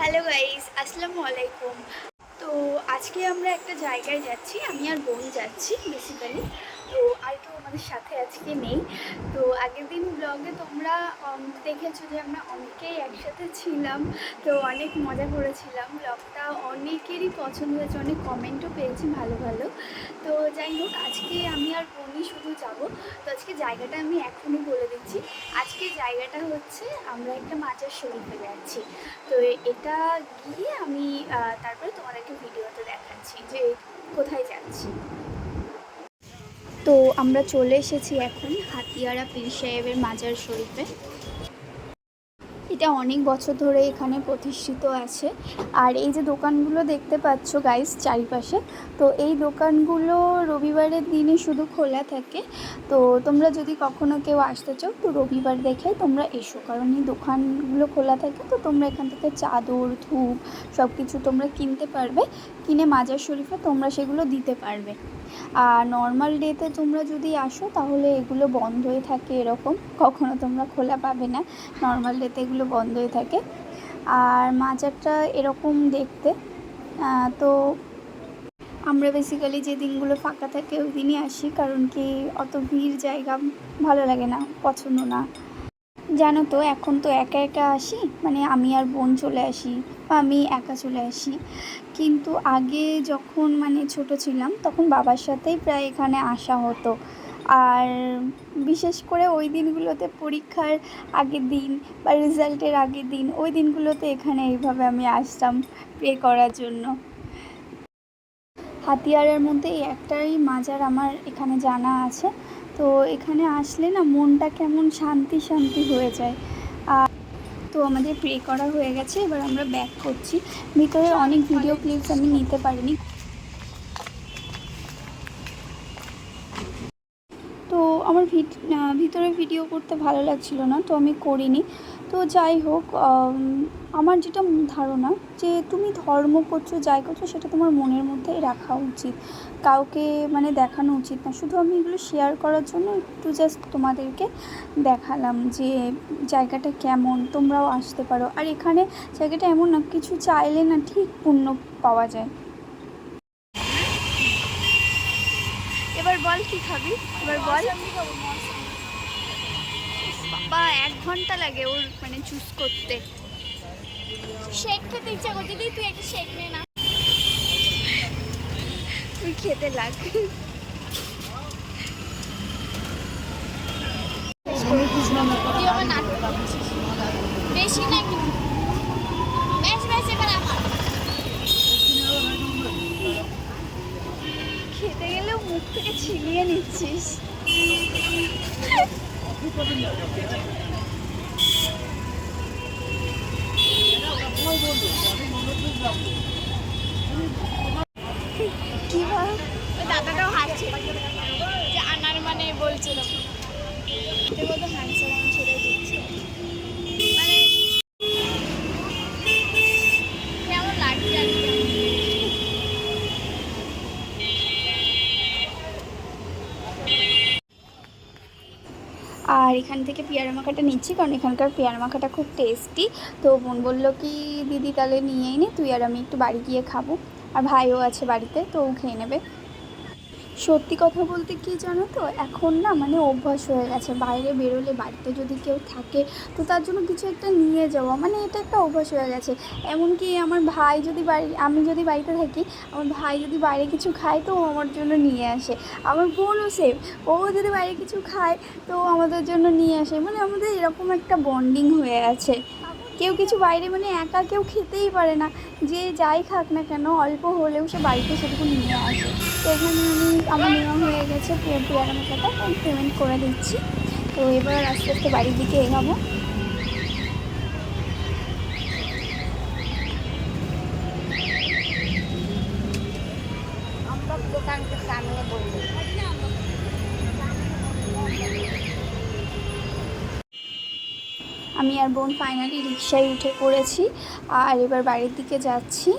Hello guys, আসসালামু আলাইকুম। তো আজকে আমরা একটা জায়গায় যাচ্ছি, আমি আর বোন যাচ্ছি বেসিক্যালি। তো আর কেউ আমাদের সাথে আজকে নেই। তো আগের দিন ব্লগে তোমরা দেখেছো যে আমরা অনেকেই একসাথে ছিলাম। তো অনেক মজা করেছিলাম, ব্লগটা অনেকেরই পছন্দ হয়েছে, অনেক কমেন্টও পেয়েছি ভালো ভালো। তো যাই হোক, আজকে আমি আর বোনই শুধু যাব। তো আজকে জায়গাটা আমি এখনই বলে দিচ্ছি। আজকে জায়গাটা হচ্ছে, আমরা একটা মাজার শরীফে যাচ্ছি। তো এটা গিয়ে আমি তারপরে তোমাদেরকে ভিডিওতে দেখাচ্ছি যে কোথায় যাচ্ছি। তো আমরা চলে এসেছি এখন হাতিয়ারা পীর সাহেবের মাজার শরীফে। এটা অনেক বছর ধরে এখানে প্রতিষ্ঠিত আছে। আর এই যে দোকানগুলো দেখতে পাচ্ছ গাইস চারিপাশে, তো এই দোকানগুলো রবিবারের দিনে শুধু খোলা থাকে। তো তোমরা যদি কখনো কেউ আসতে চাও তো রবিবার দেখে তোমরা এসো, কারণ এই দোকানগুলো খোলা থাকে। তো তোমরা এখান থেকে চাদর, ধূপ সব কিছু তোমরা কিনতে পারবে, কিনে মাজার শরীফে তোমরা সেগুলো দিতে পারবে। আর নর্মাল ডেতে তোমরা যদি আসো তাহলে এগুলো বন্ধই থাকে, এরকম কখনো তোমরা খোলা পাবে না। নর্মাল ডেতে এগুলো বন্ধই থাকে। আর মাজারটা এরকম দেখতে। তো আমরা বেসিক্যালি যে দিনগুলো ফাঁকা থাকে ওই দিনই আসি, কারণ কি অত ভিড় জায়গা ভালো লাগে না, পছন্দ না। জানো তো এখন তো একা একা আসি, মানে আমি আর বোন চলে আসি বা আমি একা চলে আসি। কিন্তু আগে যখন মানে ছোট ছিলাম তখন বাবার সাথেই প্রায় এখানে আসা হতো। আর বিশেষ করে ওই দিনগুলোতে পরীক্ষার আগের দিন বা রেজাল্টের আগের দিন, ওই দিনগুলোতে এখানে এইভাবে আমি আসতাম প্রে করার জন্য। হাতিয়ারের মধ্যে এই একটাই মাজার আমার এখানে জানা আছে। তো এখানে আসলে না মনটা কেমন শান্তি শান্তি হয়ে যায়। তো আমাদের প্রে করা হয়ে গেছে, এবার আমরা ব্যাক করছি। ভিতরে অনেক ভিডিও ক্লিপস আমি নিতে পারিনি। তো আমার ভিতরে ভিডিও করতে ভালো লাগছিল না, তো আমি করিনি। তো যাই হোক, আমার যেটা ধারণা যে তুমি ধর্ম করছো, যাই করছো সেটা তোমার মনের মধ্যেই রাখা উচিত, কাউকে মানে দেখানো উচিত না। শুধু আমি এগুলো শেয়ার করার জন্য একটু জাস্ট তোমাদেরকে দেখালাম যে জায়গাটা কেমন, তোমরাও আসতে পারো। আর এখানে জায়গাটা এমন না, কিছু চাইলে না ঠিক পুণ্য পাওয়া যায়। এবার বল কি খাবি, এবার বল। বাবা 1 ঘন্টা লাগে ওর মানে চুজ করতে। শেক খেতে ইচ্ছা করছে, দিদি তুই একটা শেক নে না। তুই খেতে লাগ। তুই আমার নাটক করছিস বেশি না কিন্তু, বেশ বেশ এবার আমার খেতে গেলেও মুখ থেকে ছিনিয়ে নিচ্ছিস। কি বল? ওই দাদাটাও হাসছে যে আনার মানে বলছিল তুই কত হ্যান্ডসাম, আমি সেটাই দিচ্ছি। মানে কেমন লাগছে আর কি। আর এখান থেকে পেয়ারা মাখাটা নিচ্ছি, কারণ এখানকার পেয়ারা মাখাটা খুব টেস্টি। তো বোন বললো কি দিদি তাহলে নিয়েই নে, তুই আর আমি একটু বাড়ি গিয়ে খাবো। আর ভাইও আছে বাড়িতে, তো ও খেয়ে নেবে। সত্যি কথা বলতে কি জানো তো, এখন না মানে অভ্যাস হয়ে গেছে বাইরে বেরোলে, বাড়িতে যদি কেউ থাকে তো তার জন্য কিছু একটা নিয়ে যাওয়া, মানে এটা একটা অভ্যাস হয়ে গেছে। এমনকি আমার ভাই যদি আমি যদি বাড়িতে থাকি, আমার ভাই যদি বাইরে কিছু খায় তো ও আমার জন্য নিয়ে আসে। আমার বোনও সেম, ও যদি বাইরে কিছু খায় তো আমাদের জন্য নিয়ে আসে। মানে আমাদের এরকম একটা বন্ডিং হয়ে আছে। কেউ কিছু বাইরে মানে একা কেউ খেতেই পারে না, যে যাই খাক না কেন অল্প হলেও সে বাড়িতে সেটুকু নিয়ে আসে। তো এখানে আমার নেওয়া হয়ে গেছে পেয়ারা মাখাটা, আমি পেমেন্ট করে দিচ্ছি। তো এবার আস্তে আস্তে বাড়ির দিকে এগাবো। আমি আর বোন ফাইনালি রিকশায় উঠে পড়েছি, আর এবার বাড়ির দিকে যাচ্ছি।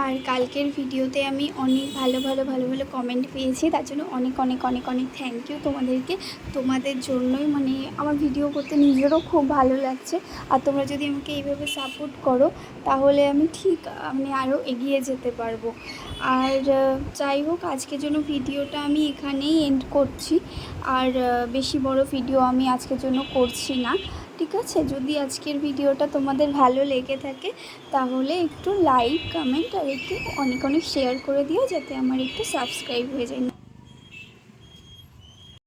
আর আর কালকের ভিডিওতে আমি অনেক ভালো ভালো ভালো ভালো কমেন্ট পেয়েছি, তার জন্য অনেক অনেক অনেক অনেক থ্যাংক ইউ তোমাদেরকে। তোমাদের জন্যই মানে আমার ভিডিও করতে নিজেরও খুব ভালো লাগছে। আর তোমরা যদি আমাকে এইভাবে সাপোর্ট করো তাহলে আমি ঠিক মানে আরও এগিয়ে যেতে পারবো। আর যাই হোক, আজকের জন্য ভিডিওটা আমি এখানেই এন্ড করছি। আর বেশি বড় ভিডিও আমি আজকের জন্য করছি না, ঠিক আছে? যদি আজকের ভিডিওটা তোমাদের ভালো লেগে থাকে তাহলে একটু লাইক, কমেন্ট আর একটু অনেক অনেক শেয়ার করে দিও, যাতে আমার একটু সাবস্ক্রাইব হয়ে যায়।